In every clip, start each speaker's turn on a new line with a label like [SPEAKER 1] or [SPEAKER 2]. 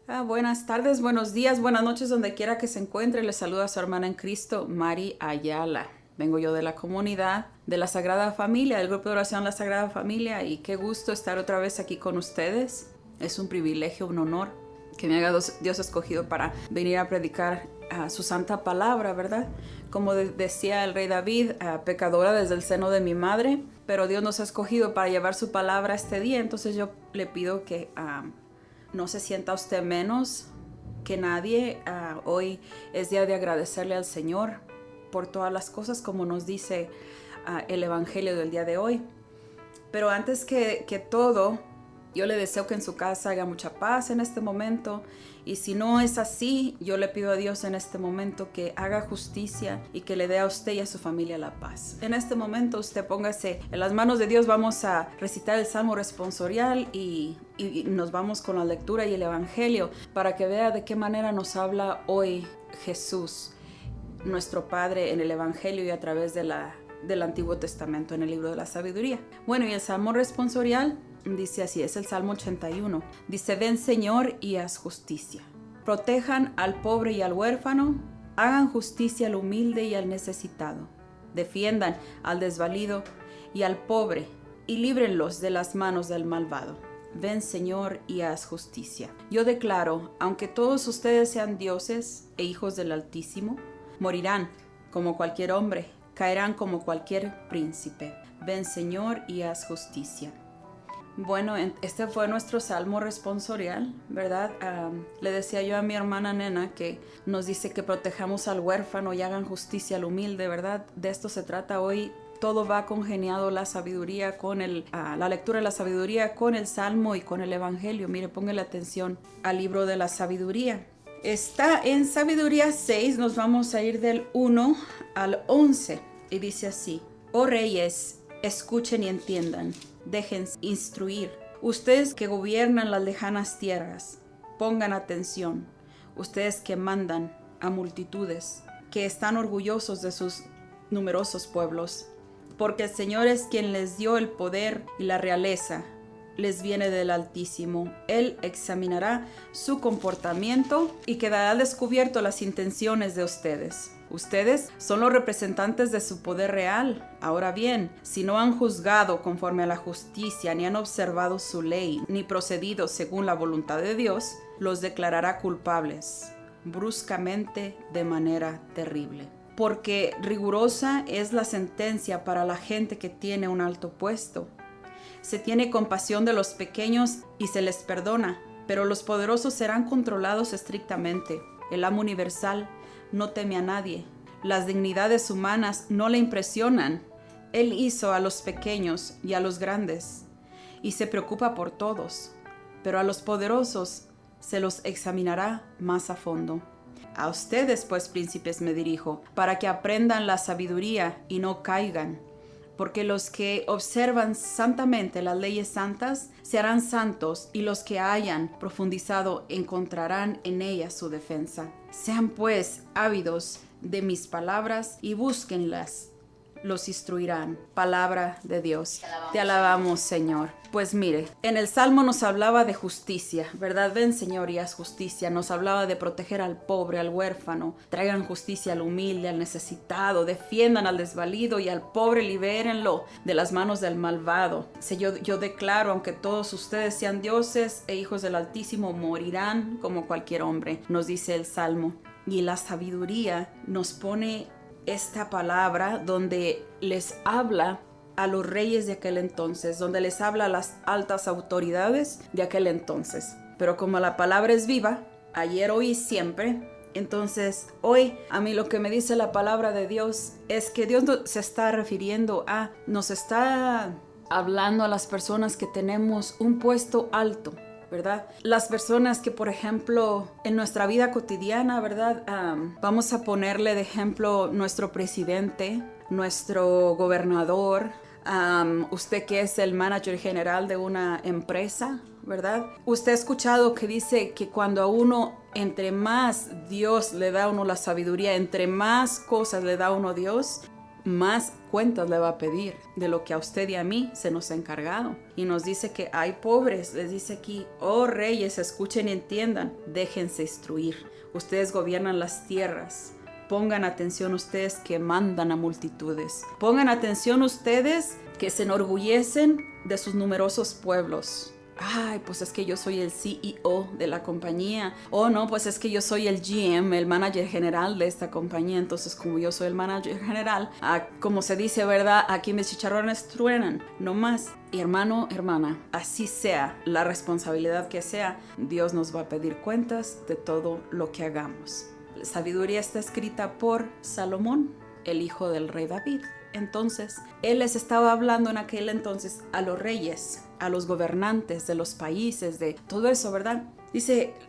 [SPEAKER 1] Buenas tardes, buenos días, buenas noches, donde quiera que se encuentre. Les saluda a su hermana en Cristo, Mari Ayala. Vengo yo de la comunidad de la Sagrada Familia, del grupo de oración La Sagrada Familia, y qué gusto estar otra vez aquí con ustedes. Es un privilegio, un honor que me haga Dios escogido para venir a predicar su santa palabra, ¿verdad? Como decía el rey David, pecadora desde el seno de mi madre, pero Dios nos ha escogido para llevar su palabra este día. Entonces yo le pido que no se sienta usted menos que nadie. Hoy es día de agradecerle al Señor por todas las cosas, como nos dice el Evangelio del día de hoy. Pero antes que todo, yo le deseo que en su casa haya mucha paz en este momento. Y si no es así, yo le pido a Dios en este momento que haga justicia y que le dé a usted y a su familia la paz. En este momento usted póngase en las manos de Dios. Vamos a recitar el Salmo responsorial y nos vamos con la lectura y el Evangelio para que vea de qué manera nos habla hoy Jesús, nuestro Padre, en el Evangelio y a través del Antiguo Testamento, en el libro de la sabiduría. Bueno, y el Salmo responsorial dice así, es el Salmo 81. Dice: ven, Señor, y haz justicia. Protejan al pobre y al huérfano, hagan justicia al humilde y al necesitado. Defiendan al desvalido y al pobre, y líbrenlos de las manos del malvado. Ven, Señor, y haz justicia. Yo declaro, aunque todos ustedes sean dioses e hijos del Altísimo, morirán como cualquier hombre, caerán como cualquier príncipe. Ven, Señor, y haz justicia. Bueno, este fue nuestro salmo responsorial, ¿verdad? Le decía yo a mi hermana Nena que nos dice que protejamos al huérfano y hagan justicia al humilde, ¿verdad? De esto se trata hoy. Todo va congeniado, la sabiduría con la lectura de la sabiduría con el salmo y con el evangelio. Mire, póngale atención al libro de la sabiduría. Está en Sabiduría 6, nos vamos a ir del 1 al 11 y dice así: oh reyes, escuchen y entiendan, déjense instruir. Ustedes que gobiernan las lejanas tierras, pongan atención. Ustedes que mandan a multitudes, que están orgullosos de sus numerosos pueblos, porque el Señor es quien les dio el poder y la realeza. Les viene del Altísimo. Él examinará su comportamiento y quedará al descubierto las intenciones de ustedes. Ustedes son los representantes de su poder real. Ahora bien, si no han juzgado conforme a la justicia, ni han observado su ley, ni procedido según la voluntad de Dios, los declarará culpables, bruscamente, de manera terrible. Porque rigurosa es la sentencia para la gente que tiene un alto puesto. Se tiene compasión de los pequeños y se les perdona, pero los poderosos serán controlados estrictamente. El amo universal no teme a nadie. Las dignidades humanas no le impresionan. Él hizo a los pequeños y a los grandes, y se preocupa por todos, pero a los poderosos se los examinará más a fondo. A ustedes, pues, príncipes, me dirijo, para que aprendan la sabiduría y no caigan. Porque los que observan santamente las leyes santas se harán santos, y los que hayan profundizado encontrarán en ellas su defensa. Sean pues ávidos de mis palabras y búsquenlas, los instruirán. Palabra de Dios. Te alabamos, Señor. Pues mire, en el Salmo nos hablaba de justicia, ¿verdad? Ven, Señor, y haz justicia. Nos hablaba de proteger al pobre, al huérfano. Traigan justicia al humilde, al necesitado. Defiendan al desvalido y al pobre, libérenlo de las manos del malvado. Yo declaro, aunque todos ustedes sean dioses e hijos del Altísimo, morirán como cualquier hombre, nos dice el Salmo. Y la sabiduría nos pone esta palabra donde les habla a los reyes de aquel entonces, donde les habla a las altas autoridades de aquel entonces. Pero como la palabra es viva, ayer, hoy y siempre, entonces hoy a mí lo que me dice la palabra de Dios es que Dios se está refiriendo nos está hablando a las personas que tenemos un puesto alto, ¿verdad? Las personas que, por ejemplo, en nuestra vida cotidiana, ¿verdad? Vamos a ponerle de ejemplo nuestro presidente, nuestro gobernador, usted que es el manager general de una empresa, ¿verdad? Usted ha escuchado que dice que cuando a uno, entre más Dios le da a uno la sabiduría, entre más cosas le da a uno Dios, más cuentas le va a pedir de lo que a usted y a mí se nos ha encargado. Y nos dice que hay pobres, les dice aquí, oh reyes, escuchen y entiendan, déjense instruir. Ustedes gobiernan las tierras. Pongan atención ustedes que mandan a multitudes. Pongan atención ustedes que se enorgullecen de sus numerosos pueblos. Ay, pues es que yo soy el CEO de la compañía. Oh, no, pues es que yo soy el GM, el manager general de esta compañía. Entonces, como yo soy el manager general, como se dice, ¿verdad? Aquí mis chicharrones truenan, no más. Y hermano, hermana, así sea la responsabilidad que sea, Dios nos va a pedir cuentas de todo lo que hagamos. La sabiduría está escrita por Salomón, el hijo del rey David. Entonces, él les estaba hablando en aquel entonces a los reyes, a los gobernantes de los países, de todo eso, ¿verdad?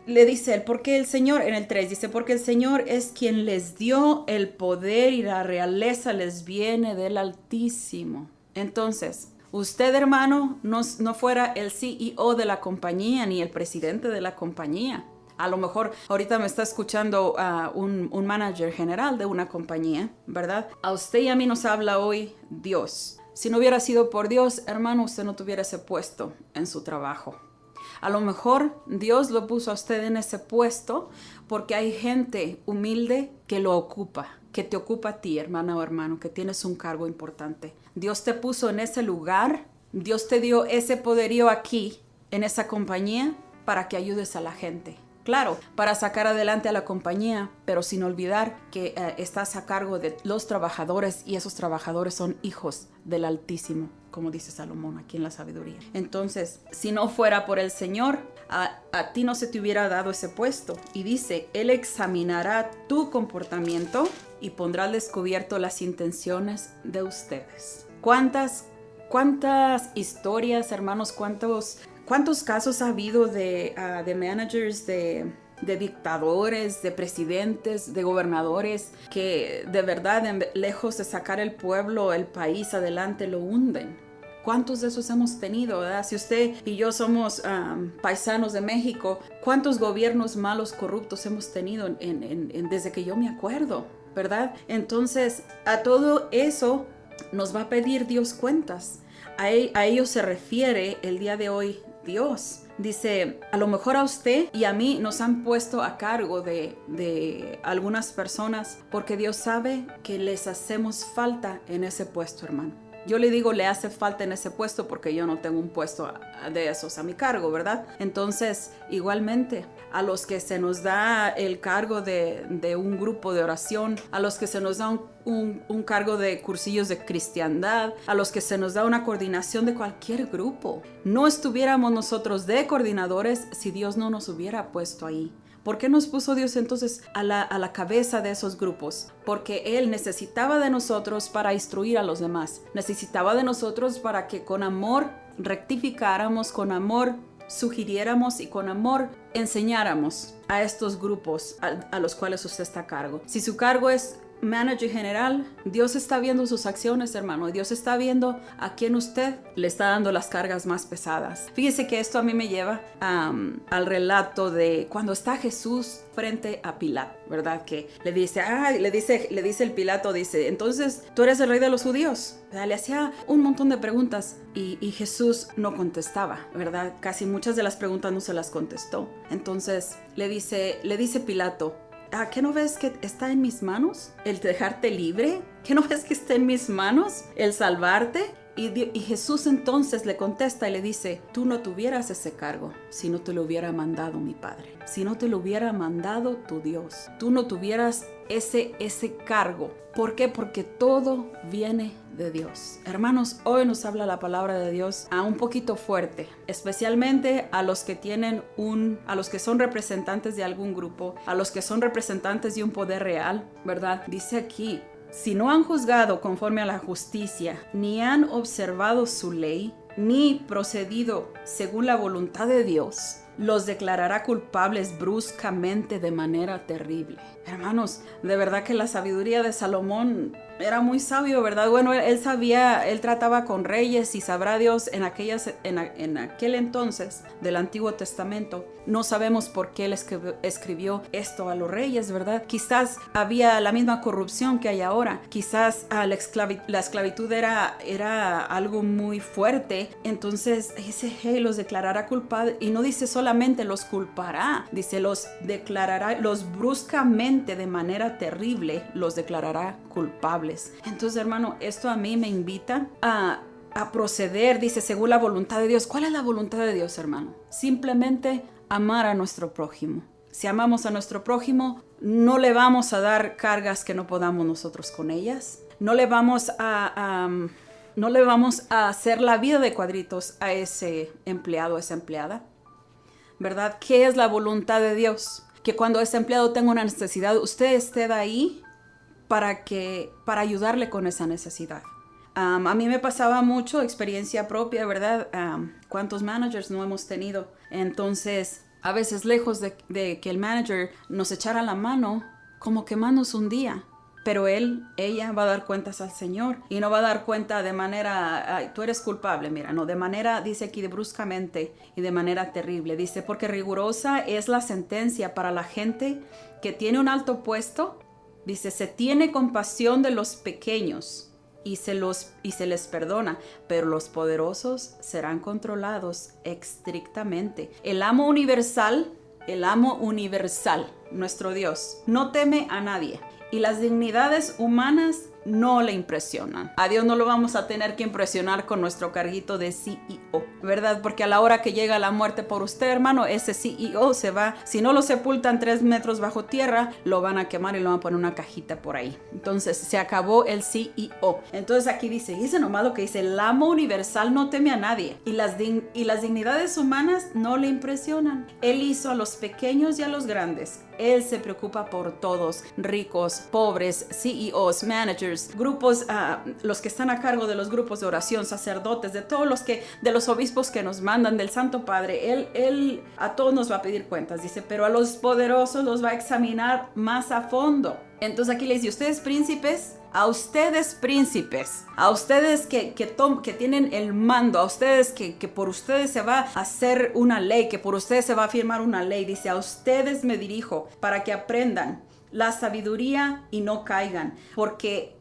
[SPEAKER 1] Le dice él, porque el Señor, en el 3, dice, porque el Señor es quien les dio el poder y la realeza les viene del Altísimo. Entonces, usted, hermano, no fuera el CEO de la compañía ni el presidente de la compañía. A lo mejor ahorita me está escuchando un manager general de una compañía, ¿verdad? A usted y a mí nos habla hoy Dios. Si no hubiera sido por Dios, hermano, usted no tuviera ese puesto en su trabajo. A lo mejor Dios lo puso a usted en ese puesto porque hay gente humilde que lo ocupa, que te ocupa a ti, hermana o hermano, que tienes un cargo importante. Dios te puso en ese lugar, Dios te dio ese poderío aquí, en esa compañía, para que ayudes a la gente. Claro, para sacar adelante a la compañía, pero sin olvidar que estás a cargo de los trabajadores y esos trabajadores son hijos del Altísimo, como dice Salomón aquí en la sabiduría. Entonces, si no fuera por el Señor, a ti no se te hubiera dado ese puesto. Y dice, Él examinará tu comportamiento y pondrá al descubierto las intenciones de ustedes. ¿Cuántas historias, hermanos, ¿Cuántos casos ha habido de managers, de dictadores, de presidentes, de gobernadores que de verdad, lejos de sacar el pueblo, el país adelante, lo hunden? ¿Cuántos de esos hemos tenido, verdad? Si usted y yo somos paisanos de México, ¿cuántos gobiernos malos, corruptos hemos tenido desde que yo me acuerdo, verdad? Entonces, a todo eso nos va a pedir Dios cuentas. A ello se refiere el día de hoy Dios. Dice, a lo mejor a usted y a mí nos han puesto a cargo de algunas personas porque Dios sabe que les hacemos falta en ese puesto, hermano. Yo le digo, le hace falta en ese puesto porque yo no tengo un puesto de esos a mi cargo, ¿verdad? Entonces, igualmente, a los que se nos da el cargo de un grupo de oración, a los que se nos da un cargo de cursillos de cristiandad, a los que se nos da una coordinación de cualquier grupo, no estuviéramos nosotros de coordinadores si Dios no nos hubiera puesto ahí. ¿Por qué nos puso Dios entonces a la cabeza de esos grupos? Porque Él necesitaba de nosotros para instruir a los demás. Necesitaba de nosotros para que con amor rectificáramos, con amor sugiriéramos y con amor enseñáramos a estos grupos a los cuales usted está a cargo. Si su cargo es manager general, Dios está viendo sus acciones, hermano. Dios está viendo a quién usted le está dando las cargas más pesadas. Fíjese que esto a mí me lleva al relato de cuando está Jesús frente a Pilato, ¿verdad? Que le dice el Pilato, dice, entonces, ¿tú eres el rey de los judíos? ¿Verdad? Le hacía un montón de preguntas y Jesús no contestaba, ¿verdad? Casi muchas de las preguntas no se las contestó. Entonces, le dice Pilato, ¿qué no ves que está en mis manos el dejarte libre? ¿Qué no ves que está en mis manos el salvarte? Y Jesús entonces le contesta y le dice, tú no tuvieras ese cargo si no te lo hubiera mandado mi Padre. Si no te lo hubiera mandado tu Dios. Tú no tuvieras ese cargo. ¿Por qué? Porque todo viene de Dios. Hermanos, hoy nos habla la palabra de Dios un poquito fuerte, especialmente a los que a los que son representantes de algún grupo, a los que son representantes de un poder real, ¿verdad? Dice aquí, si no han juzgado conforme a la justicia, ni han observado su ley, ni procedido según la voluntad de Dios, los declarará culpables bruscamente de manera terrible. Hermanos, de verdad que la sabiduría de Salomón era muy sabio, ¿verdad? Bueno, él sabía, él trataba con reyes y sabrá Dios en aquel entonces del Antiguo Testamento. No sabemos por qué él escribió esto a los reyes, ¿verdad? Quizás había la misma corrupción que hay ahora. Quizás la esclavitud era algo muy fuerte. Entonces dice, hey, los declarará culpables. Y no dice solamente los culpará, dice los declarará, los bruscamente de manera terrible los declarará culpables. Entonces, hermano, esto a mí me invita a proceder, dice, según la voluntad de Dios. ¿Cuál es la voluntad de Dios, hermano? Simplemente amar a nuestro prójimo. Si amamos a nuestro prójimo, no le vamos a dar cargas que no podamos nosotros con ellas. No le vamos a hacer la vida de cuadritos a ese empleado, a esa empleada. ¿Verdad? ¿Qué es la voluntad de Dios? Que cuando ese empleado tenga una necesidad, usted esté ahí para ayudarle con esa necesidad. A mí me pasaba mucho, experiencia propia, ¿verdad? ¿Cuántos managers no hemos tenido? Entonces, a veces lejos de que el manager nos echara la mano, como quemándose un día. Pero ella va a dar cuentas al Señor y no va a dar cuenta de manera, ay, tú eres culpable, mira, no, de manera, dice aquí, de bruscamente y de manera terrible. Dice, porque rigurosa es la sentencia para la gente que tiene un alto puesto. Dice, se tiene compasión de los pequeños y se les perdona, pero los poderosos serán controlados estrictamente. El amo universal, nuestro Dios, no teme a nadie. Y las dignidades humanas no le impresionan. A Dios no lo vamos a tener que impresionar con nuestro carguito de CEO, ¿verdad? Porque a la hora que llega la muerte por usted, hermano, ese CEO se va. Si no lo sepultan 3 metros bajo tierra, lo van a quemar y lo van a poner en una cajita por ahí. Entonces, se acabó el CEO. Entonces, aquí dice nomás lo que dice, el amo universal no teme a nadie. Y las dignidades humanas no le impresionan. Él hizo a los pequeños y a los grandes. Él se preocupa por todos, ricos, pobres, CEOs, managers, grupos, los que están a cargo de los grupos de oración, sacerdotes, de todos de los obispos que nos mandan, del Santo Padre. Él a todos nos va a pedir cuentas, dice, pero a los poderosos los va a examinar más a fondo. Entonces aquí le dice, ustedes príncipes, a ustedes que tienen el mando, a ustedes que por ustedes se va a hacer una ley, que por ustedes se va a firmar una ley, dice, a ustedes me dirijo para que aprendan la sabiduría y no caigan, porque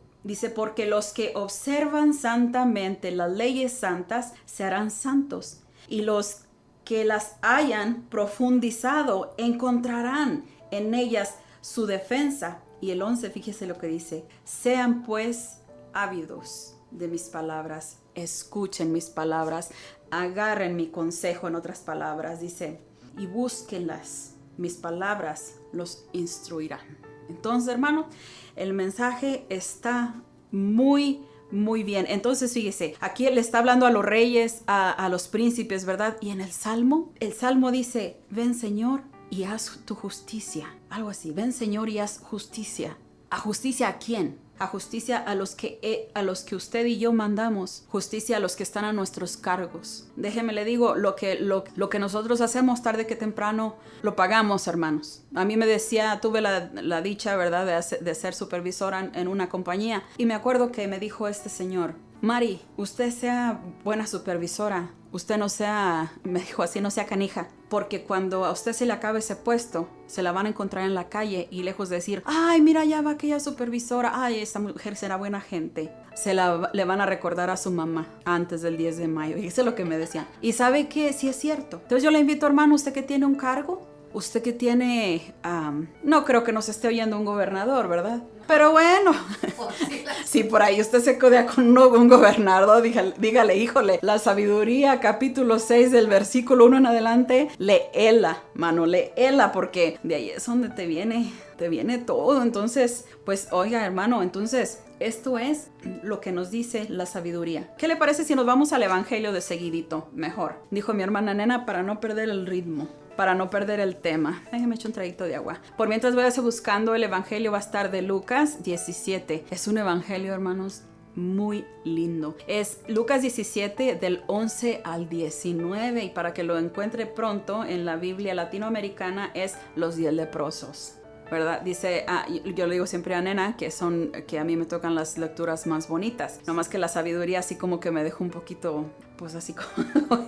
[SPEAKER 1] los que observan santamente las leyes santas se harán santos, y los que las hayan profundizado encontrarán en ellas su defensa. Y el 11, fíjese lo que dice, sean pues ávidos de mis palabras, escuchen mis palabras, agarren mi consejo, en otras palabras, dice, y búsquenlas, mis palabras los instruirán. Entonces, hermano, el mensaje está muy bien. Entonces, fíjese, aquí le está hablando a los reyes, a los príncipes, ¿verdad? Y en el Salmo dice, ven Señor, y haz tu justicia. Algo así. Ven, Señor, y haz justicia. ¿A justicia a quién? A justicia a los que usted y yo mandamos. Justicia a los que están a nuestros cargos. Déjeme le digo, lo que nosotros hacemos tarde que temprano, lo pagamos, hermanos. A mí me decía, tuve la dicha, ¿verdad?, de ser supervisora en una compañía. Y me acuerdo que me dijo este señor, Mari, usted sea buena supervisora. Usted no sea, me dijo así, no sea canija. Porque cuando a usted se le acabe ese puesto, se la van a encontrar en la calle y lejos de decir, ay, mira, ya va aquella supervisora, ay, esta mujer será buena gente, le van a recordar a su mamá antes del 10 de mayo. Y eso es lo que me decían. Y ¿sabe qué? Sí es cierto. Entonces yo le invito, hermano, usted que tiene un cargo, usted que tiene, no creo que nos esté oyendo un gobernador, ¿verdad? Pero bueno, si por ahí usted se codea con un gobernador, dígale, híjole, la sabiduría, capítulo 6 del versículo 1 en adelante, léela, mano, léela, porque de ahí es donde te viene todo. Entonces, pues, oiga, hermano, entonces, esto es lo que nos dice la sabiduría. ¿Qué le parece si nos vamos al evangelio de seguidito? Mejor, dijo mi hermana Nena, para no perder el ritmo, para no perder el tema. Déjeme echar un traguito de agua. Por mientras voy a estar buscando, el evangelio va a estar de Lucas 17. Es un evangelio, hermanos, muy lindo. Es Lucas 17 del 11 al 19, y para que lo encuentre pronto en la Biblia latinoamericana es los 10 leprosos. ¿verdad? Dice, yo le digo siempre a Nena que a mí me tocan las lecturas más bonitas. No más que la sabiduría así como que me dejó un poquito, pues así como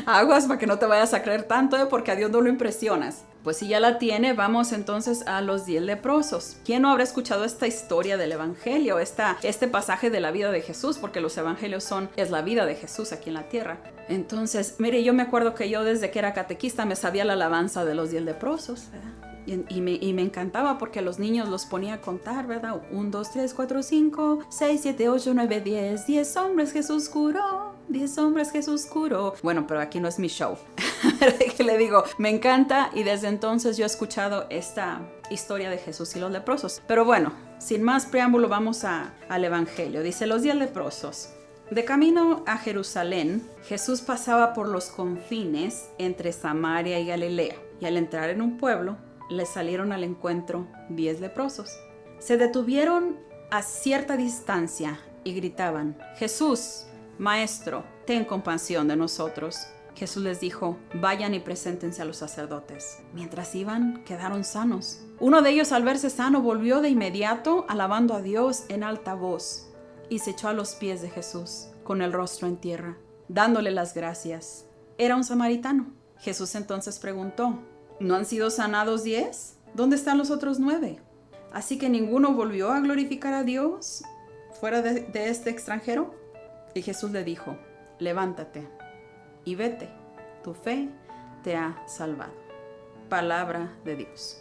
[SPEAKER 1] aguas para que no te vayas a creer tanto, porque a Dios no lo impresionas. Pues si ya la tiene, vamos entonces a los 10 leprosos. ¿Quién no habrá escuchado esta historia del evangelio, este pasaje de la vida de Jesús? Porque los evangelios es la vida de Jesús aquí en la tierra. Entonces, mire, yo me acuerdo que yo desde que era catequista me sabía la alabanza de los 10 leprosos, ¿verdad? Y me encantaba porque los niños los ponía a contar, ¿verdad? 1, 2, 3, 4, 5, 6, 7, 8, 9, 10. 10 hombres Jesús curó. 10 hombres Jesús curó. Bueno, pero aquí no es mi show. Que le digo, me encanta, y desde entonces yo he escuchado esta historia de Jesús y los leprosos. Pero bueno, sin más preámbulo, vamos al evangelio. Dice, los 10 leprosos. De camino a Jerusalén, Jesús pasaba por los confines entre Samaria y Galilea. Y al entrar en un pueblo, le salieron al encuentro 10 leprosos. Se detuvieron a cierta distancia y gritaban, Jesús, Maestro, ten compasión de nosotros. Jesús les dijo, vayan y preséntense a los sacerdotes. Mientras iban, quedaron sanos. Uno de ellos, al verse sano, volvió de inmediato alabando a Dios en alta voz y se echó a los pies de Jesús con el rostro en tierra, dándole las gracias. Era un samaritano. Jesús entonces preguntó, ¿no han sido sanados 10? ¿Dónde están los otros 9? Así que ninguno volvió a glorificar a Dios fuera de este extranjero. Y Jesús le dijo, levántate y vete, tu fe te ha salvado. Palabra de Dios.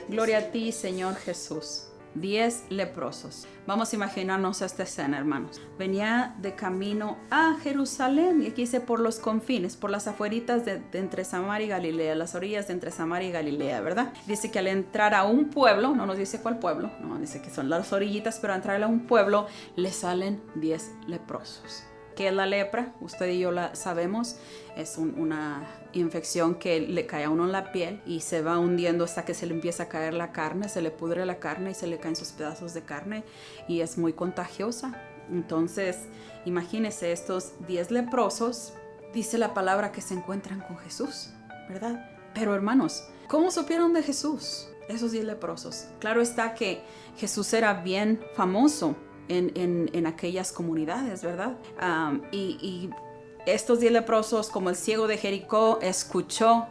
[SPEAKER 1] Gloria a ti, Señor Jesús. 10 leprosos. Vamos a imaginarnos esta escena, hermanos. Venía de camino a Jerusalén, y aquí dice por los confines, por las afueritas de entre Samaria y Galilea, las orillas de entre Samaria y Galilea, ¿verdad? Dice que al entrar a un pueblo, no nos dice cuál pueblo, no, dice que son las orillitas, pero al entrar a un pueblo le salen 10 leprosos. ¿Qué es la lepra? Usted y yo la sabemos. Es una infección que le cae a uno en la piel y se va hundiendo hasta que se le empieza a caer la carne, se le pudre la carne y se le caen sus pedazos de carne, y es muy contagiosa. Entonces, imagínese estos 10 leprosos, dice la palabra que se encuentran con Jesús, ¿verdad? Pero hermanos, ¿cómo supieron de Jesús esos 10 leprosos? Claro está que Jesús era bien famoso en aquellas comunidades, ¿verdad? Y estos 10 leprosos, como el ciego de Jericó, escucharon,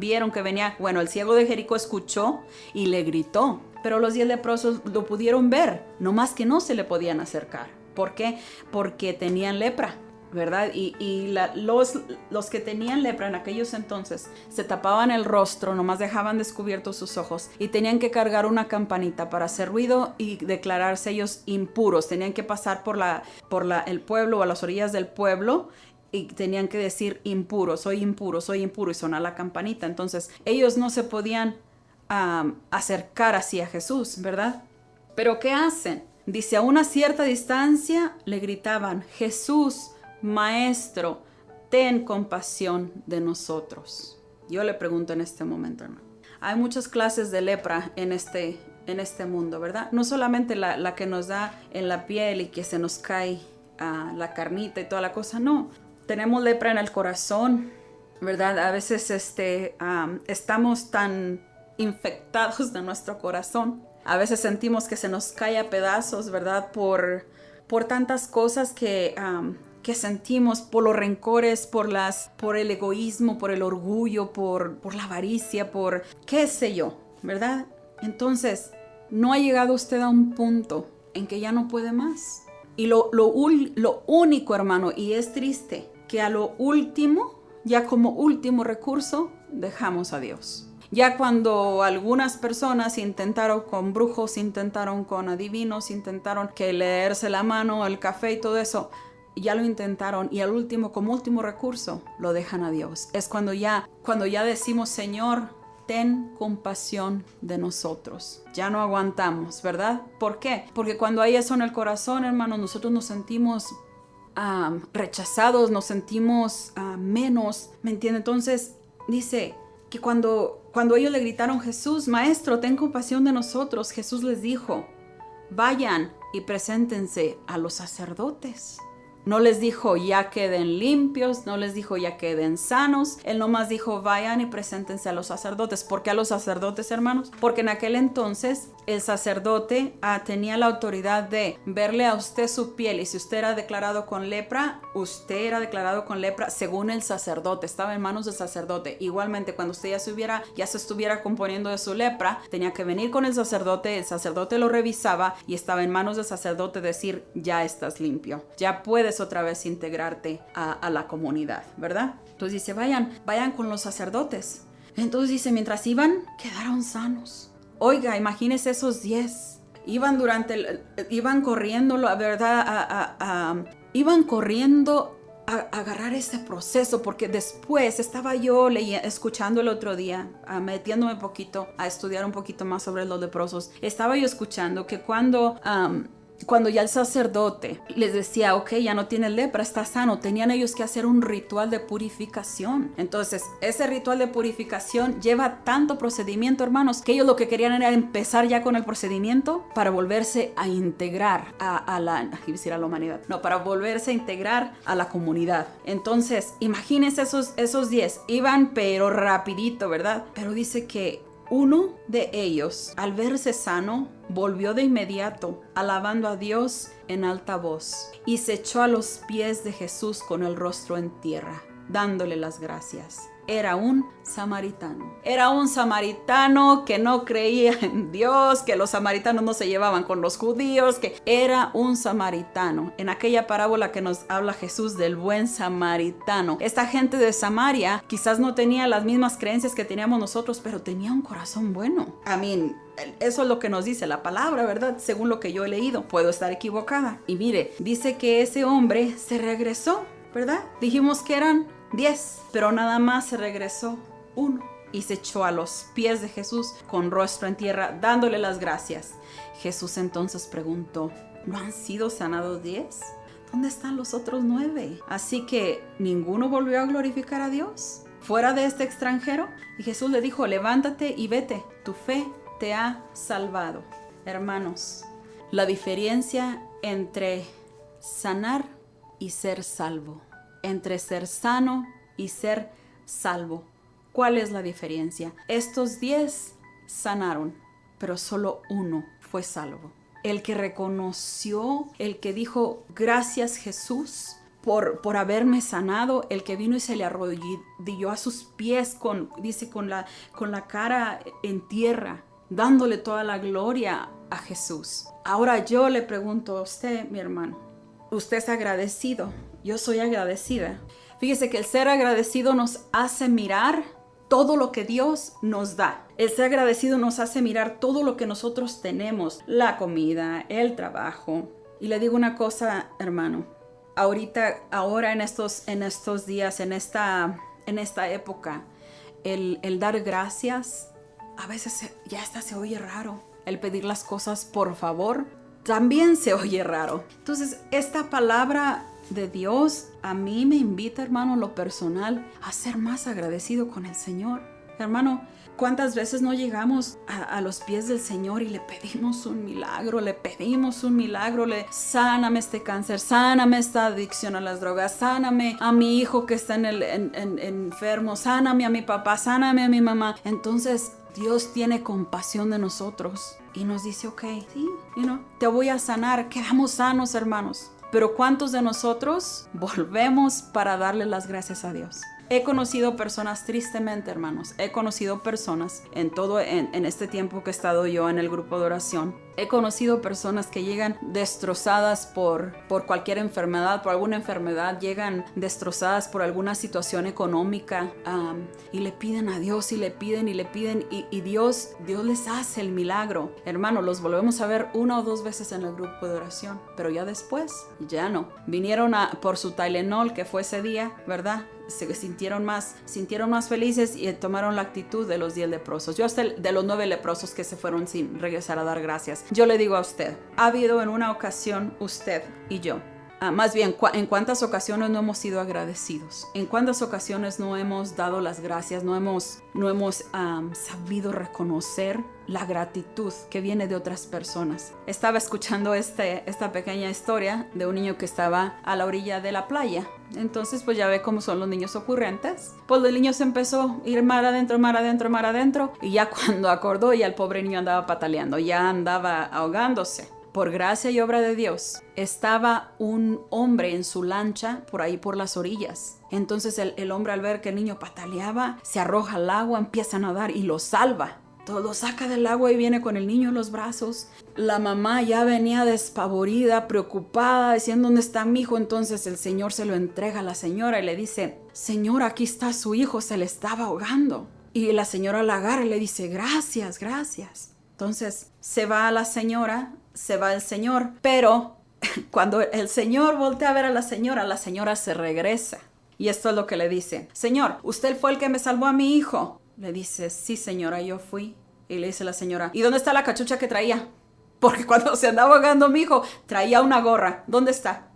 [SPEAKER 1] vieron que venía. Bueno, el ciego de Jericó escuchó y le gritó, pero los 10 leprosos lo pudieron ver, no más que no se le podían acercar. ¿Por qué? Porque tenían lepra, ¿verdad? Los que tenían lepra en aquellos entonces se tapaban el rostro, nomás dejaban descubiertos sus ojos, y tenían que cargar una campanita para hacer ruido y declararse ellos impuros. Tenían que pasar por el pueblo o a las orillas del pueblo y tenían que decir impuro, soy impuro, y sonar la campanita. Entonces ellos no se podían acercar así a Jesús, ¿verdad? Pero ¿qué hacen? Dice, a una cierta distancia le gritaban, Jesús, Maestro, ten compasión de nosotros. Yo le pregunto en este momento, hermano. Hay muchas clases de lepra en este mundo, ¿verdad? No solamente la que nos da en la piel y que se nos cae la carnita y toda la cosa, no. Tenemos lepra en el corazón, ¿verdad? A veces estamos tan infectados de nuestro corazón. A veces sentimos que se nos cae a pedazos, ¿verdad? Por tantas cosas que sentimos, por los rencores, por el egoísmo, por el orgullo, por la avaricia, por qué sé yo, ¿verdad? Entonces, ¿no ha llegado usted a un punto en que ya no puede más? Y lo único, hermano, y es triste, que a lo último, ya como último recurso, dejamos a Dios. Ya cuando algunas personas intentaron con brujos, intentaron con adivinos, intentaron que leerse la mano, el café y todo eso, ya lo intentaron, y al último, como último recurso, lo dejan a Dios. Es cuando ya decimos, Señor, ten compasión de nosotros. Ya no aguantamos, ¿verdad? ¿Por qué? Porque cuando hay eso en el corazón, hermano, nosotros nos sentimos rechazados, nos sentimos menos, ¿me entiende? Entonces dice que cuando ellos le gritaron, Jesús, Maestro, ten compasión de nosotros, Jesús les dijo, vayan y preséntense a los sacerdotes. No les dijo ya queden limpios, no les dijo ya queden sanos. Él nomás dijo vayan y preséntense a los sacerdotes. ¿Por qué a los sacerdotes, hermanos? Porque en aquel entonces el sacerdote tenía la autoridad de verle a usted su piel, y si usted era declarado con lepra, usted era declarado con lepra según el sacerdote, estaba en manos del sacerdote. Igualmente, cuando usted ya se estuviera componiendo de su lepra, tenía que venir con el sacerdote lo revisaba y estaba en manos del sacerdote decir ya estás limpio, ya puedes otra vez integrarte a la comunidad, ¿verdad? Entonces dice vayan con los sacerdotes. Entonces dice mientras iban, quedaron sanos. Oiga, imagínese esos 10. Iban corriendo, la verdad, iban corriendo a agarrar ese proceso, porque después estaba yo escuchando el otro día, metiéndome un poquito a estudiar un poquito más sobre los leprosos. Estaba yo escuchando que cuando ya el sacerdote les decía, ok, ya no tiene lepra, está sano, tenían ellos que hacer un ritual de purificación. Entonces, ese ritual de purificación lleva tanto procedimiento, hermanos, que ellos lo que querían era empezar ya con el procedimiento para volverse a integrar a la humanidad. No, para volverse a integrar a la comunidad. Entonces, imagínense esos 10. Iban pero rapidito, ¿verdad? Pero dice que uno de ellos, al verse sano, volvió de inmediato, alabando a Dios en alta voz, y se echó a los pies de Jesús con el rostro en tierra, dándole las gracias. Era un samaritano. Era un samaritano que no creía en Dios, que los samaritanos no se llevaban con los judíos, que era un samaritano. En aquella parábola que nos habla Jesús del buen samaritano. Esta gente de Samaria quizás no tenía las mismas creencias que teníamos nosotros, pero tenía un corazón bueno. Eso es lo que nos dice la palabra, ¿verdad? Según lo que yo he leído. Puedo estar equivocada. Y mire, dice que ese hombre se regresó, ¿verdad? Dijimos que eran 10, pero nada más se regresó uno y se echó a los pies de Jesús con rostro en tierra, dándole las gracias. Jesús entonces preguntó, ¿no han sido sanados 10? ¿Dónde están los otros 9? Así que ninguno volvió a glorificar a Dios fuera de este extranjero. Y Jesús le dijo, levántate y vete, tu fe te ha salvado. Hermanos, la diferencia entre sanar y ser salvo, entre ser sano y ser salvo. ¿Cuál es la diferencia? Estos 10 sanaron, pero solo uno fue salvo. El que reconoció, el que dijo, gracias Jesús por haberme sanado, el que vino y se le arrodilló a sus pies con la cara en tierra, dándole toda la gloria a Jesús. Ahora yo le pregunto a usted, mi hermano, ¿usted es agradecido? Yo soy agradecida. Fíjese que el ser agradecido nos hace mirar todo lo que Dios nos da. El ser agradecido nos hace mirar todo lo que nosotros tenemos. La comida, el trabajo. Y le digo una cosa, hermano. Ahora en estos días, en esta época, el dar gracias, a veces ya hasta se oye raro. El pedir las cosas por favor, también se oye raro. Entonces, esta palabra de Dios a mí me invita, hermano, en lo personal, a ser más agradecido con el Señor. Hermano, ¿cuántas veces no llegamos a los pies del Señor y le pedimos un milagro? Sáname este cáncer, sáname esta adicción a las drogas, sáname a mi hijo que está enfermo, sáname a mi papá, sáname a mi mamá. Entonces, Dios tiene compasión de nosotros y nos dice, ok, sí, te voy a sanar. Quedamos sanos, hermanos. Pero ¿cuántos de nosotros volvemos para darle las gracias a Dios? He conocido personas, tristemente, hermanos, he conocido personas en este tiempo que he estado yo en el grupo de oración. He conocido personas que llegan destrozadas por cualquier enfermedad, por alguna enfermedad, llegan destrozadas por alguna situación económica y le piden a Dios y le piden y Dios les hace el milagro. Hermano, los volvemos a ver 1 o 2 veces en el grupo de oración, pero ya después, ya no. Vinieron por su Tylenol que fue ese día, ¿verdad? Se sintieron más felices y tomaron la actitud de los 10 leprosos. Yo hasta de los 9 leprosos que se fueron sin regresar a dar gracias. Yo le digo a usted, ha habido en una ocasión usted y yo más bien, en cuántas ocasiones no hemos sido agradecidos, en cuántas ocasiones no hemos dado las gracias, no hemos sabido reconocer la gratitud que viene de otras personas. Estaba escuchando esta pequeña historia de un niño que estaba a la orilla de la playa. Entonces pues ya ve cómo son los niños ocurrentes. Pues el niño se empezó a ir mar adentro, mar adentro, mar adentro, y ya cuando acordó ya el pobre niño andaba pataleando, ya andaba ahogándose. Por gracia y obra de Dios, estaba un hombre en su lancha por ahí por las orillas. Entonces el hombre, al ver que el niño pataleaba, se arroja al agua, empieza a nadar y lo salva. Todo lo saca del agua y viene con el niño en los brazos. La mamá ya venía despavorida, preocupada, diciendo: ¿dónde está mi hijo? Entonces el Señor se lo entrega a la señora y le dice: Señora, aquí está su hijo, se le estaba ahogando. Y la señora la agarra y le dice: gracias, gracias. Entonces se va la señora, se va el señor, pero cuando el señor voltea a ver a la señora se regresa. Y esto es lo que le dice: Señor, ¿usted fue el que me salvó a mi hijo? Le dice: sí, señora, yo fui. Y le dice la señora: ¿y dónde está la cachucha que traía? Porque cuando se andaba ahogando mi hijo, traía una gorra. ¿Dónde está?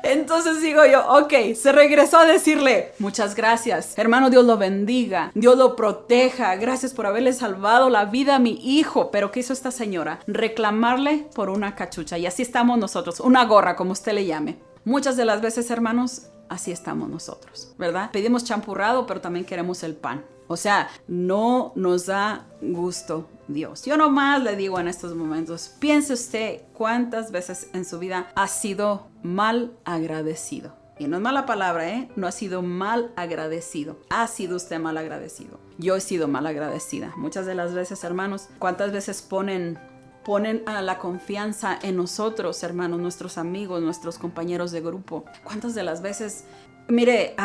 [SPEAKER 1] Entonces digo yo, ok, se regresó a decirle: muchas gracias, hermano, Dios lo bendiga, Dios lo proteja, gracias por haberle salvado la vida a mi hijo. Pero ¿qué hizo esta señora? Reclamarle por una cachucha. Y así estamos nosotros, una gorra, como usted le llame. Muchas de las veces, hermanos, así estamos nosotros, ¿verdad? Pedimos champurrado, pero también queremos el pan. O sea, no nos da gusto Dios. Yo nomás le digo en estos momentos, piense usted cuántas veces en su vida ha sido mal agradecido. Y no es mala palabra, ¿eh? No ha sido mal agradecido. Ha sido usted mal agradecido. Yo he sido mal agradecida. Muchas de las veces, hermanos, ¿cuántas veces ponen a la confianza en nosotros, hermanos, nuestros amigos, nuestros compañeros de grupo? ¿Cuántas de las veces... Mire,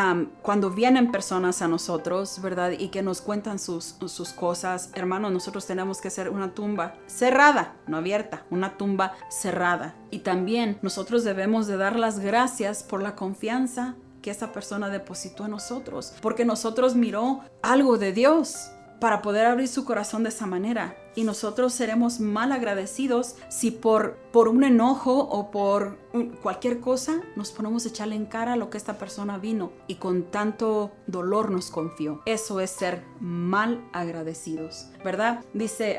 [SPEAKER 1] cuando vienen personas a nosotros, ¿verdad? Y que nos cuentan sus cosas, hermanos, nosotros tenemos que hacer una tumba cerrada, no abierta, una tumba cerrada. Y también nosotros debemos de dar las gracias por la confianza que esa persona depositó en nosotros, porque nosotros miró algo de Dios para poder abrir su corazón de esa manera. Y nosotros seremos mal agradecidos si por un enojo o por cualquier cosa nos ponemos a echarle en cara lo que esta persona vino y con tanto dolor nos confió. Eso es ser mal agradecidos, ¿verdad? Dice,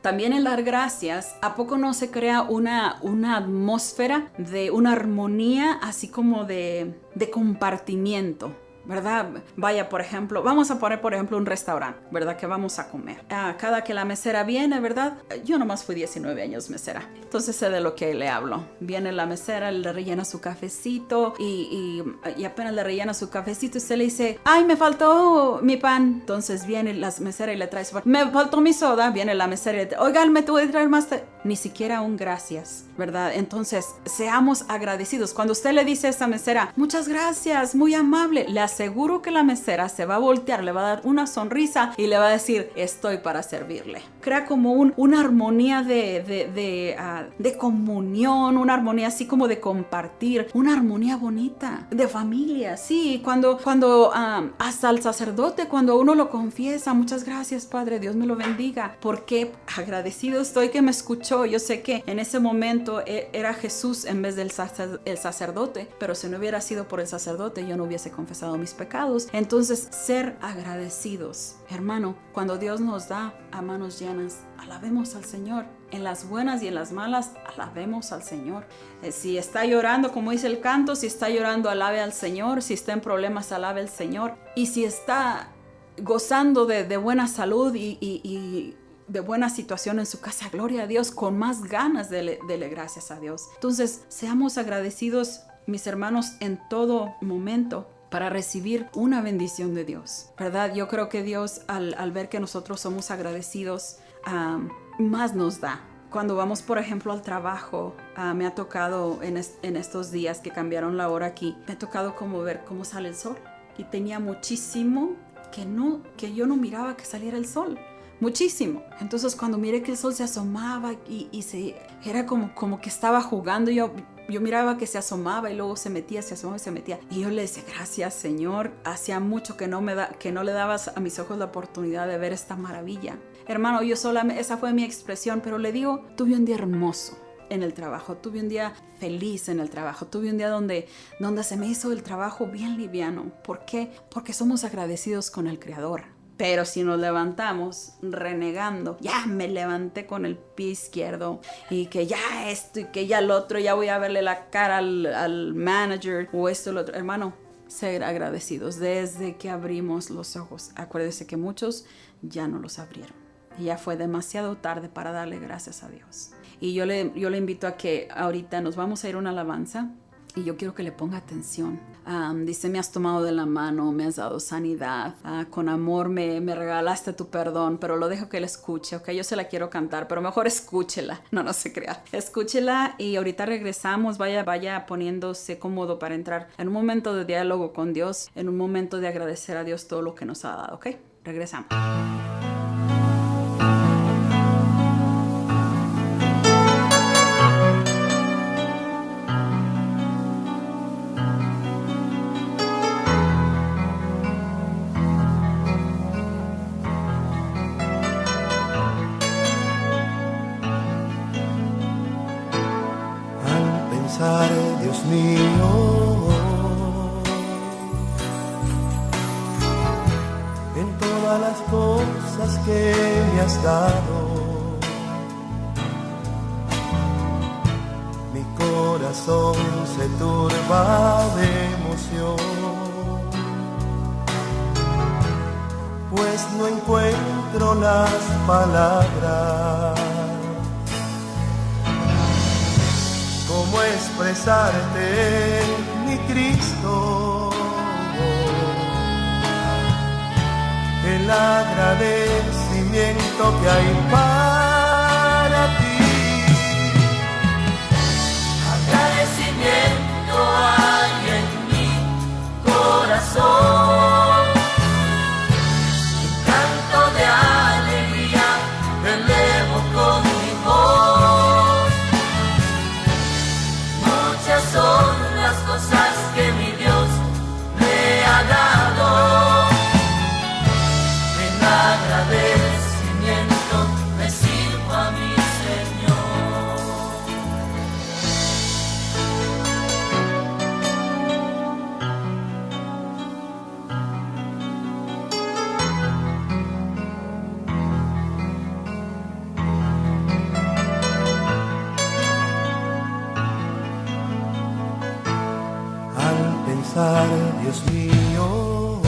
[SPEAKER 1] también en dar gracias, ¿a poco no se crea una atmósfera de una armonía así como de compartimiento? ¿Verdad? Vaya, por ejemplo, vamos a poner, por ejemplo, un restaurante, ¿verdad? Que vamos a comer. Cada que la mesera viene, ¿verdad? Yo nomás fui 19 años mesera, entonces sé de lo que le hablo. Viene la mesera, le rellena su cafecito y apenas le rellena su cafecito, usted le dice: ¡ay, me faltó mi pan! Entonces viene la mesera y le trae su pan. ¡Me faltó mi soda! Viene la mesera y le dice: oiga, ¿me tuve que traer más? Ni siquiera un gracias, ¿verdad? Entonces, seamos agradecidos. Cuando usted le dice a esa mesera: muchas gracias, muy amable, le aseguro que la mesera se va a voltear, le va a dar una sonrisa y le va a decir: estoy para servirle. Crea como una armonía de comunión, una armonía así como de compartir, una armonía bonita, de familia. Sí, cuando hasta el sacerdote, cuando uno lo confiesa: muchas gracias, Padre, Dios me lo bendiga, porque agradecido estoy que me escuchó. Yo sé que en ese momento era Jesús en vez del sacerdote, pero si no hubiera sido por el sacerdote, yo no hubiese confesado mis pecados. Entonces, ser agradecidos, hermano, cuando Dios nos da a manos llenas, alabemos al Señor. En las buenas y en las malas, alabemos al Señor. Si está llorando, como dice el canto, si está llorando, alabe al Señor. Si está en problemas, alabe al Señor. Y si está gozando de buena salud y de buena situación en su casa, gloria a Dios, con más ganas dele gracias a Dios. Entonces, seamos agradecidos, mis hermanos, en todo momento, para recibir una bendición de Dios, ¿verdad? Yo creo que Dios, al ver que nosotros somos agradecidos, más nos da. Cuando vamos, por ejemplo, al trabajo, me ha tocado en estos días que cambiaron la hora aquí, me ha tocado como ver cómo sale el sol. Y tenía muchísimo que yo no miraba que saliera el sol. Muchísimo. Entonces cuando miré que el sol se asomaba y era como que estaba jugando, yo miraba que se asomaba y luego se metía, se asomaba y se metía. Y yo le decía: gracias, Señor. Hacía mucho que no le dabas a mis ojos la oportunidad de ver esta maravilla. Hermano, esa fue mi expresión, pero le digo: tuve un día hermoso. en el trabajo, tuve un día feliz en el trabajo, tuve un día donde se me hizo el trabajo bien liviano. ¿Por qué? Porque somos agradecidos con el Creador. Pero si nos levantamos renegando, ya me levanté con el pie izquierdo y que ya esto y que ya lo otro, ya voy a verle la cara al manager o esto y lo otro. Hermano, ser agradecidos desde que abrimos los ojos. Acuérdese que muchos ya no los abrieron. Y ya fue demasiado tarde para darle gracias a Dios. Y yo le invito a que ahorita nos vamos a ir a una alabanza. Y yo quiero que le ponga atención. Dice, me has tomado de la mano, me has dado sanidad. Con amor me regalaste tu perdón, pero lo dejo que él escuche, ¿ok? Yo se la quiero cantar, pero mejor escúchela. No se crea. Escúchela y ahorita regresamos. Vaya poniéndose cómodo para entrar en un momento de diálogo con Dios, en un momento de agradecer a Dios todo lo que nos ha dado, ¿ok? Regresamos.
[SPEAKER 2] Dios mío, en todas las cosas que me has dado, mi corazón se turba de emoción, pues no encuentro las palabras. ¿Cómo expresarte, mi Cristo, el agradecimiento que hay para ti?
[SPEAKER 3] Agradecimiento hay en mi corazón, un canto de alegría elevo con mi voz. Son las cosas que mi Dios me ha dado. En agradecimiento me sirvo a mi
[SPEAKER 2] Dios mío,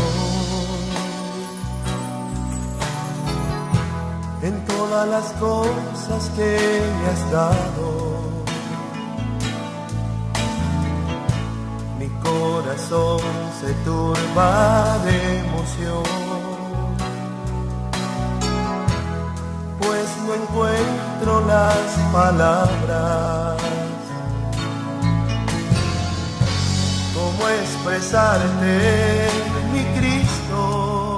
[SPEAKER 2] en todas las cosas que me has dado, mi corazón se turba de emoción, pues no encuentro las palabras. ¿Cómo expresarte, mi Cristo,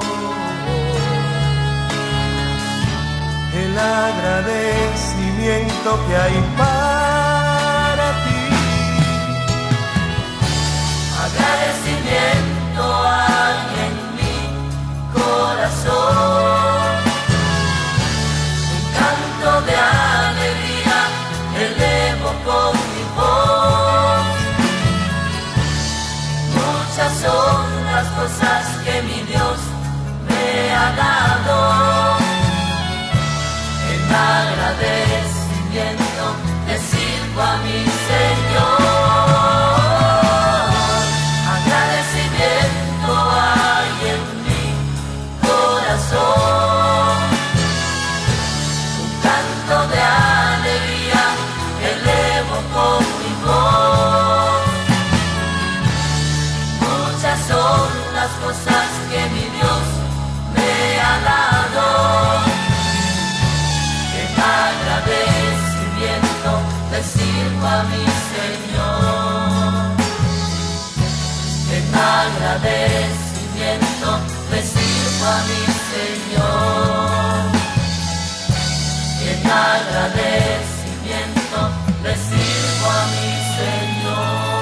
[SPEAKER 2] el agradecimiento que hay para ti?
[SPEAKER 3] agradecimiento hay en mi corazón, un canto de alegría elevo con mi voz. Muchas son las cosas que mi Dios me ha dado. En agradecimiento le sirvo a mi Señor. Agradecimiento hay en mi corazón, un canto de alegría elevo con mi voz. Son las cosas que mi Dios me ha dado. En agradecimiento le sirvo a mi Señor. En agradecimiento le sirvo a mi Señor. En agradecimiento le sirvo a mi Señor.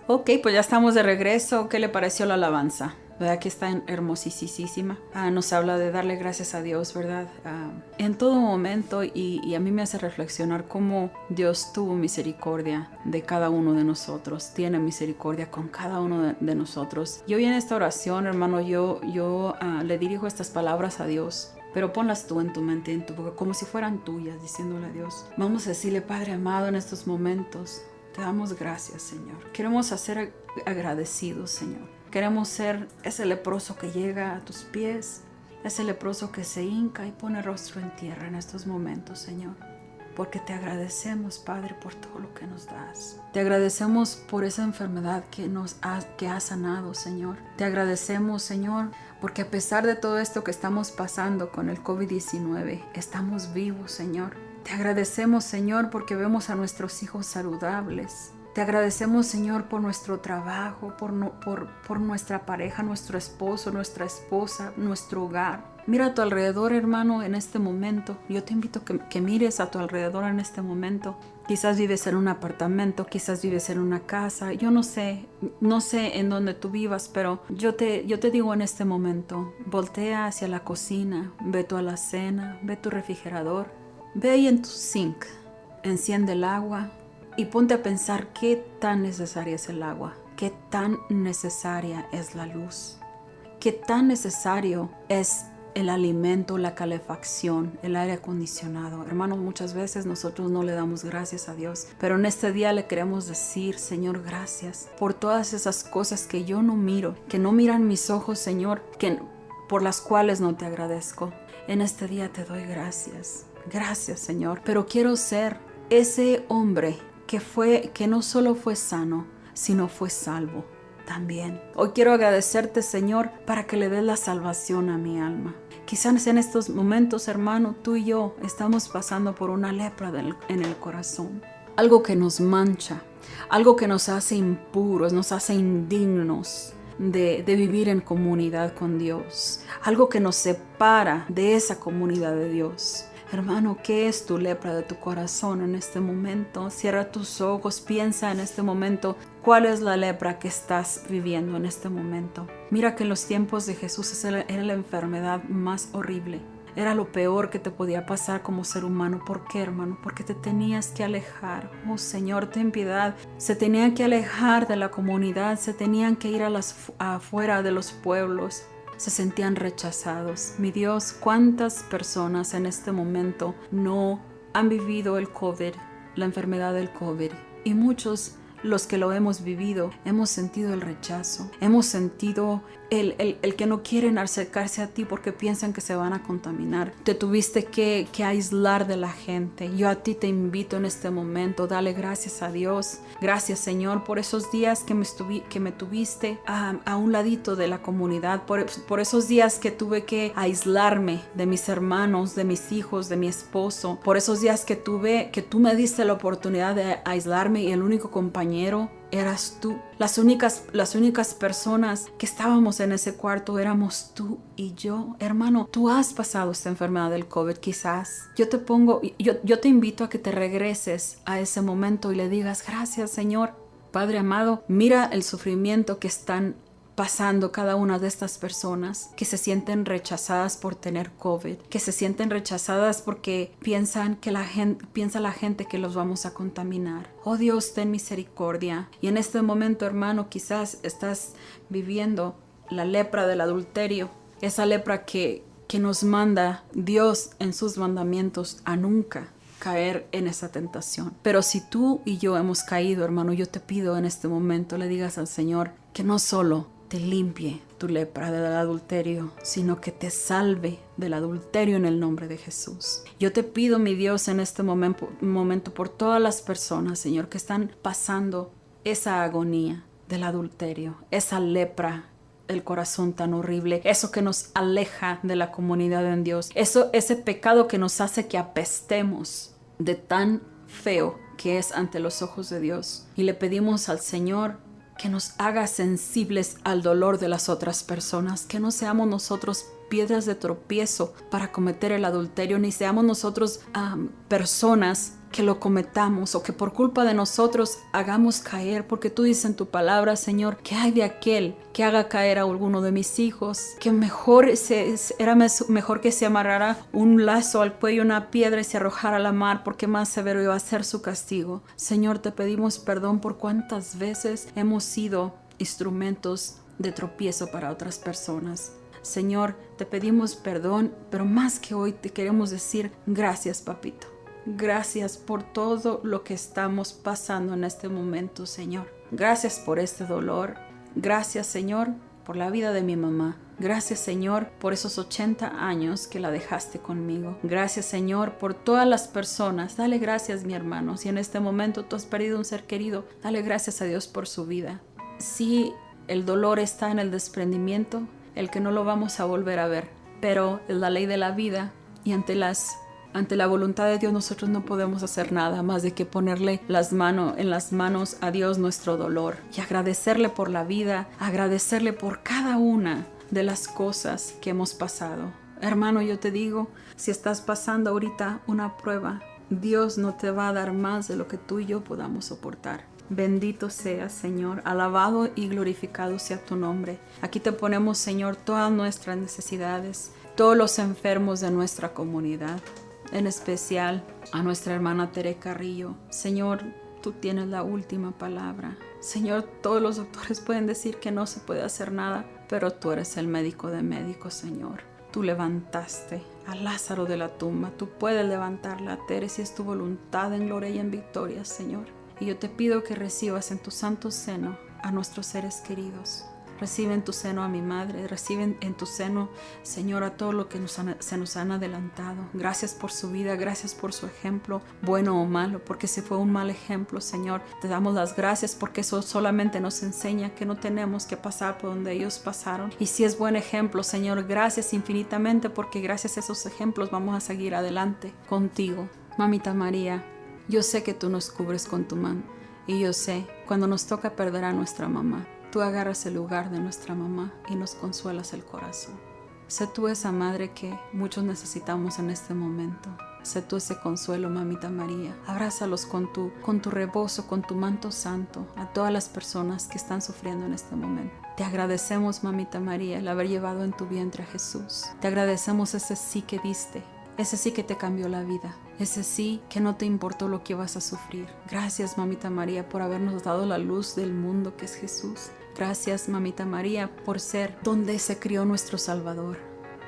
[SPEAKER 1] Ok, pues ya estamos de regreso. ¿Qué le pareció la alabanza? ¿verdad? Que está hermosísima. Nos habla de darle gracias a Dios, ¿verdad? En todo momento, y a mí me hace reflexionar cómo Dios tuvo misericordia de cada uno de nosotros, tiene misericordia con cada uno de nosotros. Y hoy en esta oración, hermano, yo le dirijo estas palabras a Dios. Pero ponlas tú en tu mente, en tu boca, como si fueran tuyas, diciéndole a Dios. Vamos a decirle, Padre amado, en estos momentos, te damos gracias, Señor. Queremos ser agradecidos, Señor. Queremos ser ese leproso que llega a tus pies, ese leproso que se hinca y pone rostro en tierra en estos momentos, Señor. Porque te agradecemos, Padre, por todo lo que nos das. Te agradecemos por esa enfermedad que has sanado, Señor. Te agradecemos, Señor, porque a pesar de todo esto que estamos pasando con el COVID-19, estamos vivos, Señor. Te agradecemos, Señor, porque vemos a nuestros hijos saludables. Te agradecemos, Señor, por nuestro trabajo, por nuestra pareja, nuestro esposo, nuestra esposa, nuestro hogar. Mira a tu alrededor, hermano, en este momento. Yo te invito a que mires a tu alrededor en este momento. Quizás vives en un apartamento, quizás vives en una casa. Yo no sé en dónde tú vivas, pero yo te digo en este momento, voltea hacia la cocina, ve tú a la cena, ve tu refrigerador, ve ahí en tu sink, enciende el agua y ponte a pensar qué tan necesaria es el agua, qué tan necesaria es la luz, qué tan necesario es el alimento, la calefacción, el aire acondicionado. Hermanos, muchas veces nosotros no le damos gracias a Dios, pero en este día le queremos decir, Señor, gracias por todas esas cosas que yo no miro, que no miran mis ojos, Señor, por las cuales no te agradezco. En este día te doy gracias. Gracias, Señor. Pero quiero ser ese hombre que no solo fue sano, sino fue salvo también. Hoy quiero agradecerte, Señor, para que le des la salvación a mi alma. Quizás en estos momentos, hermano, tú y yo estamos pasando por una lepra en el corazón. Algo que nos mancha, algo que nos hace impuros, nos hace indignos de vivir en comunidad con Dios. Algo que nos separa de esa comunidad de Dios. Hermano, ¿qué es tu lepra de tu corazón en este momento? Cierra tus ojos, piensa en este momento cuál es la lepra que estás viviendo en este momento. Mira que en los tiempos de Jesús era la enfermedad más horrible. Era lo peor que te podía pasar como ser humano. ¿Por qué, hermano? Porque te tenías que alejar. Oh, Señor, ten piedad. Se tenían que alejar de la comunidad, se tenían que ir afuera de los pueblos. Se sentían rechazados. Mi Dios, ¿cuántas personas en este momento no han vivido el COVID, la enfermedad del COVID? Y muchos, los que lo hemos vivido, hemos sentido el rechazo. Hemos sentido el que no quieren acercarse a ti porque piensan que se van a contaminar. Te tuviste que aislar de la gente. Yo a ti te invito en este momento. Dale gracias a Dios. Gracias, Señor, por esos días que me tuviste a un ladito de la comunidad. Por esos días que tuve que aislarme de mis hermanos, de mis hijos, de mi esposo. Por esos días que tú me diste la oportunidad de aislarme y el único compañero eras tú. Las únicas personas que estábamos en ese cuarto éramos tú y yo. Hermano, tú has pasado esta enfermedad del COVID quizás. Yo te invito a que te regreses a ese momento y le digas, gracias, Señor. Padre amado, mira el sufrimiento que están pasando cada una de estas personas que se sienten rechazadas por tener COVID, que se sienten rechazadas porque piensa la gente que los vamos a contaminar. Oh Dios, ten misericordia. Y en este momento, hermano, quizás estás viviendo la lepra del adulterio, esa lepra que nos manda Dios en sus mandamientos a nunca caer en esa tentación. Pero si tú y yo hemos caído, hermano, yo te pido en este momento le digas al Señor que no solo te limpie tu lepra del adulterio, sino que te salve del adulterio en el nombre de Jesús. Yo te pido, mi Dios, en este momento por todas las personas, Señor, que están pasando esa agonía del adulterio, esa lepra, el corazón tan horrible, eso que nos aleja de la comunidad en Dios, ese pecado que nos hace que apestemos de tan feo que es ante los ojos de Dios. Y le pedimos al Señor que nos haga sensibles al dolor de las otras personas, que no seamos nosotros piedras de tropiezo para cometer el adulterio, ni seamos nosotros personas que lo cometamos o que por culpa de nosotros hagamos caer, porque tú dices en tu palabra, Señor, que hay de aquel que haga caer a alguno de mis hijos, que era mejor que se amarrara un lazo al cuello, una piedra y se arrojara a la mar, porque más severo iba a ser su castigo. Señor, te pedimos perdón por cuántas veces hemos sido instrumentos de tropiezo para otras personas. Señor, te pedimos perdón, pero más que hoy te queremos decir gracias, papito. Gracias por todo lo que estamos pasando en este momento, Señor. Gracias por este dolor. Gracias, Señor, por la vida de mi mamá. Gracias, Señor, por esos 80 años que la dejaste conmigo. Gracias, Señor, por todas las personas. Dale gracias, mi hermano. Si en este momento tú has perdido un ser querido, dale gracias a Dios por su vida. Si el dolor está en el desprendimiento, el que no lo vamos a volver a ver, pero es la ley de la vida y ante la voluntad de Dios nosotros no podemos hacer nada más de que ponerle en las manos a Dios nuestro dolor y agradecerle por la vida, agradecerle por cada una de las cosas que hemos pasado. Hermano, yo te digo, si estás pasando ahorita una prueba, Dios no te va a dar más de lo que tú y yo podamos soportar. Bendito seas, Señor, alabado y glorificado sea tu nombre. Aquí te ponemos, Señor, todas nuestras necesidades, todos los enfermos de nuestra comunidad, en especial a nuestra hermana Tere Carrillo. Señor, tú tienes la última palabra. Señor, todos los doctores pueden decir que no se puede hacer nada, pero tú eres el médico de médicos, Señor. Tú levantaste a Lázaro de la tumba. Tú puedes levantarla, Tere, si es tu voluntad, en gloria y en victoria, Señor. Y yo te pido que recibas en tu santo seno a nuestros seres queridos. Recibe en tu seno a mi madre, recibe en tu seno, Señor, a todo lo que se nos han adelantado. Gracias por su vida, gracias por su ejemplo, bueno o malo, porque si fue un mal ejemplo, Señor, te damos las gracias porque eso solamente nos enseña que no tenemos que pasar por donde ellos pasaron. Y si es buen ejemplo, Señor, gracias infinitamente porque gracias a esos ejemplos vamos a seguir adelante contigo. Mamita María, yo sé que tú nos cubres con tu mano y yo sé cuando nos toca perder a nuestra mamá, tú agarras el lugar de nuestra mamá y nos consuelas el corazón. Sé tú esa madre que muchos necesitamos en este momento. Sé tú ese consuelo, Mamita María. Abrázalos con tu rebozo, con tu manto santo a todas las personas que están sufriendo en este momento. Te agradecemos, Mamita María, el haber llevado en tu vientre a Jesús. Te agradecemos ese sí que diste. Ese sí que te cambió la vida. Ese sí que no te importó lo que ibas a sufrir. Gracias, Mamita María, por habernos dado la luz del mundo que es Jesús. Gracias, Mamita María, por ser donde se crió nuestro Salvador.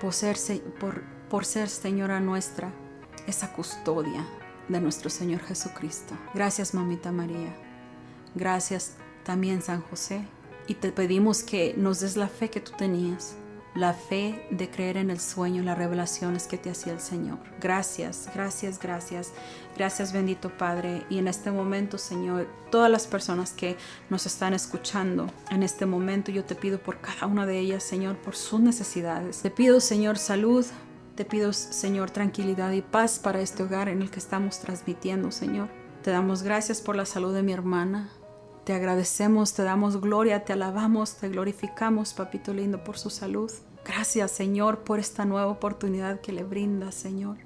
[SPEAKER 1] Por ser, Señora nuestra, esa custodia de nuestro Señor Jesucristo. Gracias, Mamita María. Gracias también, San José. Y te pedimos que nos des la fe que tú tenías. La fe de creer en el sueño, las revelaciones que te hacía el Señor. Gracias, gracias, gracias. Gracias, bendito Padre. Y en este momento, Señor, todas las personas que nos están escuchando en este momento, yo te pido por cada una de ellas, Señor, por sus necesidades. Te pido, Señor, salud. Te pido, Señor, tranquilidad y paz para este hogar en el que estamos transmitiendo, Señor. Te damos gracias por la salud de mi hermana. Te agradecemos, te damos gloria, te alabamos, te glorificamos, papito lindo, por su salud. Gracias, Señor, por esta nueva oportunidad que le brindas, Señor.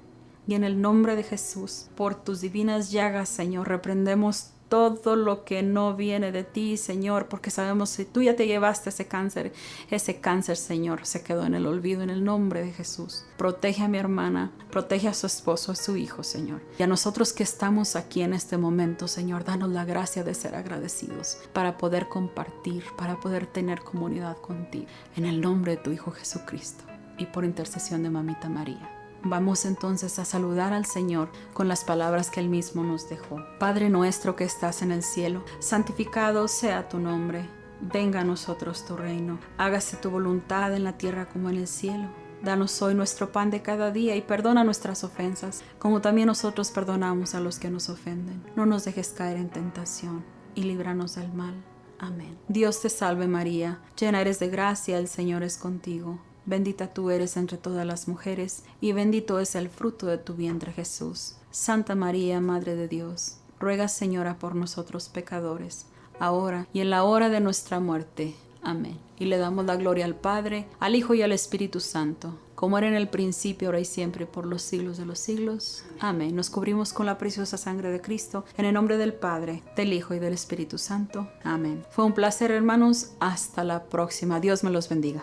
[SPEAKER 1] Y en el nombre de Jesús, por tus divinas llagas, Señor, reprendemos todo lo que no viene de ti, Señor, porque sabemos que tú ya te llevaste ese cáncer, Señor, se quedó en el olvido en el nombre de Jesús. Protege a mi hermana, protege a su esposo, a su hijo, Señor. Y a nosotros que estamos aquí en este momento, Señor, danos la gracia de ser agradecidos para poder compartir, para poder tener comunidad contigo. En el nombre de tu Hijo Jesucristo y por intercesión de Mamita María. Vamos entonces a saludar al Señor con las palabras que Él mismo nos dejó. Padre nuestro que estás en el cielo, santificado sea tu nombre. Venga a nosotros tu reino. Hágase tu voluntad en la tierra como en el cielo. Danos hoy nuestro pan de cada día y perdona nuestras ofensas, como también nosotros perdonamos a los que nos ofenden. No nos dejes caer en tentación y líbranos del mal. Amén. Dios te salve María, llena eres de gracia, el Señor es contigo. Bendita tú eres entre todas las mujeres, y bendito es el fruto de tu vientre Jesús. Santa María, Madre de Dios, ruega, Señora, por nosotros pecadores, ahora y en la hora de nuestra muerte. Amén. Y le damos la gloria al Padre, al Hijo y al Espíritu Santo, como era en el principio, ahora y siempre, por los siglos de los siglos. Amén. Nos cubrimos con la preciosa sangre de Cristo, en el nombre del Padre, del Hijo y del Espíritu Santo. Amén. Fue un placer, hermanos. Hasta la próxima. Dios me los bendiga.